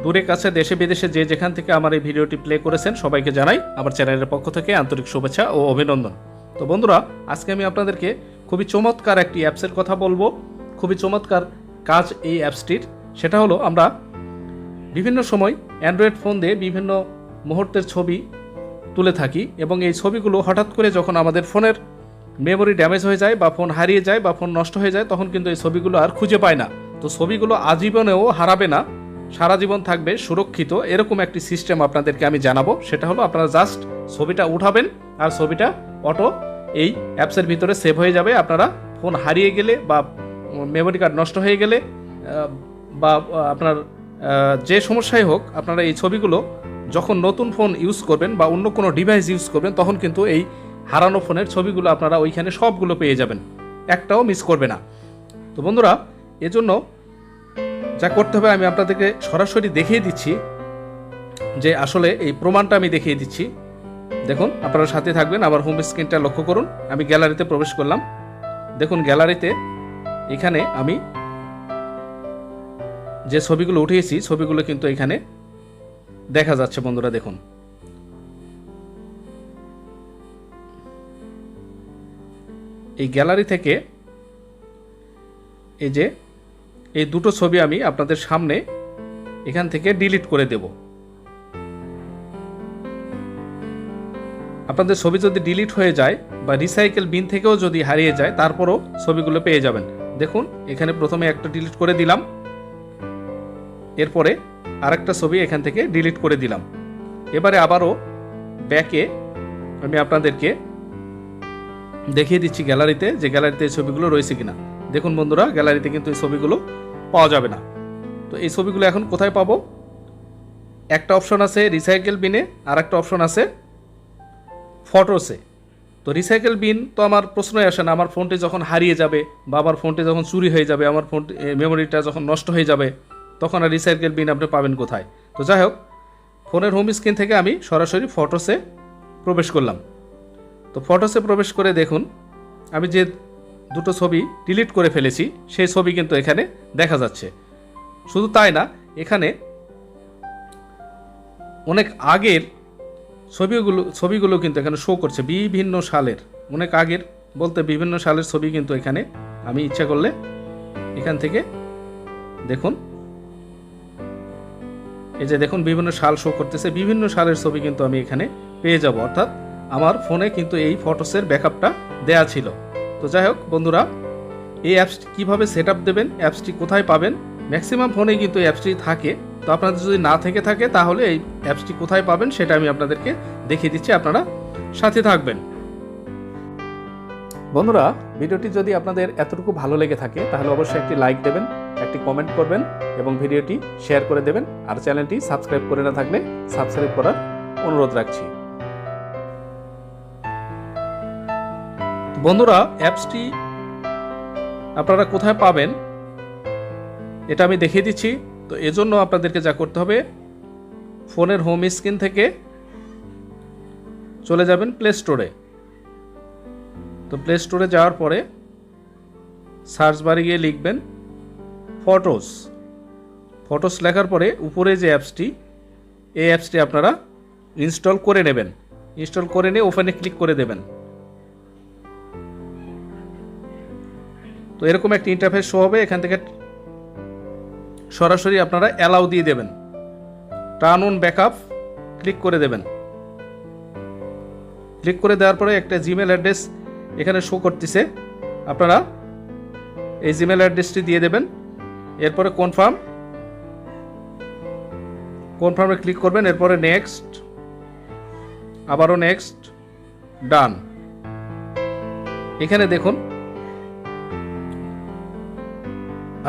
দূরে কাছে দেশে বিদেশে যে যেখান থেকে আমার এই ভিডিওটি প্লে করেছেন সবাইকে জানাই আমার চ্যানেলের পক্ষ থেকে আন্তরিক শুভেচ্ছা ও অভিনন্দন। তো বন্ধুরা, আজকে আমি আপনাদেরকে খুবই চমৎকার একটি অ্যাপসের কথা বলবো। খুবই চমৎকার কাজ এই অ্যাপসটির। সেটা হলো, আমরা বিভিন্ন সময় অ্যান্ড্রয়েড ফোন দিয়ে বিভিন্ন মুহূর্তের ছবি তুলে থাকি এবং এই ছবিগুলো হঠাৎ করে যখন আমাদের ফোনের মেমোরি ড্যামেজ হয়ে যায় বা ফোন হারিয়ে যায় বা ফোন নষ্ট হয়ে যায়, তখন কিন্তু এই ছবিগুলো আর খুঁজে পায় না। তো ছবিগুলো আজীবনেও হারাবে না, সারা জীবন থাকবে সুরক্ষিত। এরকম একটি সিস্টেম আপনাদেরকে আমি জানাবো। সেটা হলো, আপনারা জাস্ট ছবিটা উঠাবেন আর ছবিটা অটো এই অ্যাপসের ভিতরে সেভ হয়ে যাবে। আপনারা ফোন হারিয়ে গেলে বা মেমোরি কার্ড নষ্ট হয়ে গেলে বা আপনার যে সমস্যাই হোক, আপনারা এই ছবিগুলো যখন নতুন ফোন ইউজ করবেন বা অন্য কোনো ডিভাইস ইউজ করবেন, তখন কিন্তু এই হারানো ফোনের ছবিগুলো আপনারা ওইখানে সবগুলো পেয়ে যাবেন, একটাও মিস করবে না। তো বন্ধুরা, এজন্য যা করতে হবে আমি আপনাদেরকে সরাসরি দেখিয়ে দিচ্ছি, যে আসলে এই প্রমাণটা আমি দেখিয়ে দিচ্ছি। দেখুন, আপনারা সাথে থাকবেন। আমার হোম স্ক্রিনটা লক্ষ্য করুন। আমি গ্যালারিতে প্রবেশ করলাম। দেখুন, গ্যালারিতে এখানে আমি যে ছবিগুলো উঠিয়েছি, ছবিগুলো কিন্তু এখানে দেখা যাচ্ছে। বন্ধুরা দেখুন, এই গ্যালারি থেকে এই যে এই দুটো ছবি আমি আপনাদের সামনে এখান থেকে ডিলিট করে দেব। আপনাদের ছবি যদি ডিলিট হয়ে যায় বা রিসাইকেল বিন থেকেও যদি হারিয়ে যায়, তারপরও ছবিগুলো পেয়ে যাবেন। দেখুন, এখানে প্রথমে একটা ডিলিট করে দিলাম, এরপরে আরেকটা ছবি এখান থেকে ডিলিট করে দিলাম। এবারে আবারও ব্যাকে আমি আপনাদেরকে দেখিয়ে দিচ্ছি গ্যালারিতে, যে গ্যালারিতে এই ছবিগুলো রয়েছে কিনা। দেখুন বন্ধুরা, গ্যালারিতে কিন্তু এই ছবিগুলো পাওয়া যাবে না। তো এই ছবিগুলো এখন কোথায় পাবো? একটা অপশন আছে রিসাইকেল বিনে, আর একটা অপশন আছে ফটোসে। তো রিসাইকেল বিন তো আমার প্রশ্নই আসে না। আমার ফোনটি যখন হারিয়ে যাবে বা আমার ফোনটি যখন চুরি হয়ে যাবে, আমার ফোনটি মেমোরিটা যখন নষ্ট হয়ে যাবে, তখন আর রিসাইকেল বিন আপনি পাবেন কোথায়? তো যাই হোক, ফোনের হোম স্ক্রিন থেকে আমি সরাসরি ফটোসে প্রবেশ করলাম। তো ফটোসে প্রবেশ করে দেখুন, আমি যে দুটো ছবি ডিলিট করে ফেলেছি সেই ছবি কিন্তু এখানে দেখা যাচ্ছে। শুধু তাই না, এখানে অনেক আগের ছবিগুলো কিন্তু এখানে শো করছে, বিভিন্ন সালের, অনেক আগের বলতে বিভিন্ন সালের ছবি কিন্তু এখানে আমি ইচ্ছা করলে এখান থেকে দেখুন, এই যে দেখুন বিভিন্ন সাল শো করতেছে, বিভিন্ন সালের ছবি কিন্তু আমি এখানে পেয়ে যাব। অর্থাৎ আমার ফোনে কিন্তু এই ফটোসের ব্যাকআপটা দেয়া ছিল। তো যাই হোক বন্ধুরা, এই অ্যাপসটি কীভাবে সেট আপ দেবেন, অ্যাপসটি কোথায় পাবেন? ম্যাক্সিমাম ফোনেই কিন্তু এই অ্যাপসটি থাকে। তো আপনাদের যদি না থেকে থাকে, তাহলে এই অ্যাপসটি কোথায় পাবেন সেটা আমি আপনাদেরকে দেখিয়ে দিচ্ছি, আপনারা সাথে থাকবেন। বন্ধুরা, ভিডিওটি যদি আপনাদের এতটুকু ভালো লেগে থাকে, তাহলে অবশ্যই একটি লাইক দেবেন, একটি কমেন্ট করবেন এবং ভিডিওটি শেয়ার করে দেবেন। আর চ্যানেলটি সাবস্ক্রাইব করে না থাকলে সাবস্ক্রাইব করার অনুরোধ রাখছি। বন্ধুরা, অ্যাপসটি আপনারা কোথায় পাবেন এটা আমি দেখিয়ে দিচ্ছি। তো এজন্য আপনাদেরকে যা করতে হবে, ফোনের হোম স্ক্রিন থেকে চলে যাবেন প্লে স্টোরে। তো প্লে স্টোরে যাওয়ার পরে সার্চ বারে গিয়ে লিখবেন ফটোস লেখার পরে উপরে যে অ্যাপসটি, এই অ্যাপসটি আপনারা ইনস্টল করে নেবেন। ইনস্টল করে নিয়ে ওপেনে ক্লিক করে দেবেন। তো এরকম একটা ইন্টারফেস শো হবে। এখান থেকে সরাসরি আপনারা অ্যালাউ দিয়ে দেবেন, টার্ন অন ব্যাকআপ ক্লিক করে দেবেন। ক্লিক করে দেওয়ার পরে একটা জিমেল অ্যাড্রেস এখানে শো করতেছে, আপনারা এই জিমেল অ্যাড্রেসটি দিয়ে দেবেন। এরপরে কনফার্মে ক্লিক করবেন। এরপরে নেক্সট, আবারও নেক্সট, ডান। এখানে দেখুন,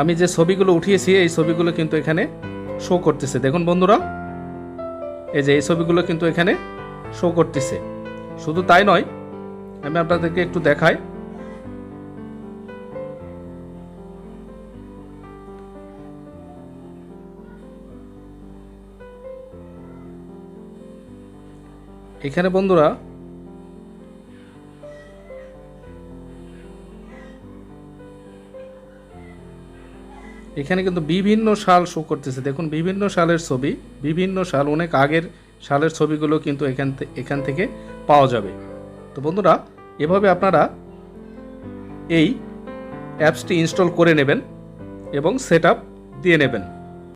আমি যে ছবিগুলো উঠিয়েছি এই ছবিগুলো কিন্তু এখানে শো করতেছে। দেখুন বন্ধুরা, এই যে এই ছবিগুলো কিন্তু এখানে শো করতেছে। শুধু তাই নয়, আমি আপনাদেরকে একটু দেখাই। এখানে বন্ধুরা এখানে কিন্তু বিভিন্ন সাল শো করতেছে, দেখুন বিভিন্ন সালের ছবি, বিভিন্ন সাল, অনেক আগের সালের ছবিগুলো কিন্তু এখান থেকে পাওয়া যাবে। তো বন্ধুরা, এভাবে আপনারা এই অ্যাপসটি ইনস্টল করে নেবেন এবং সেট আপ দিয়ে নেবেন।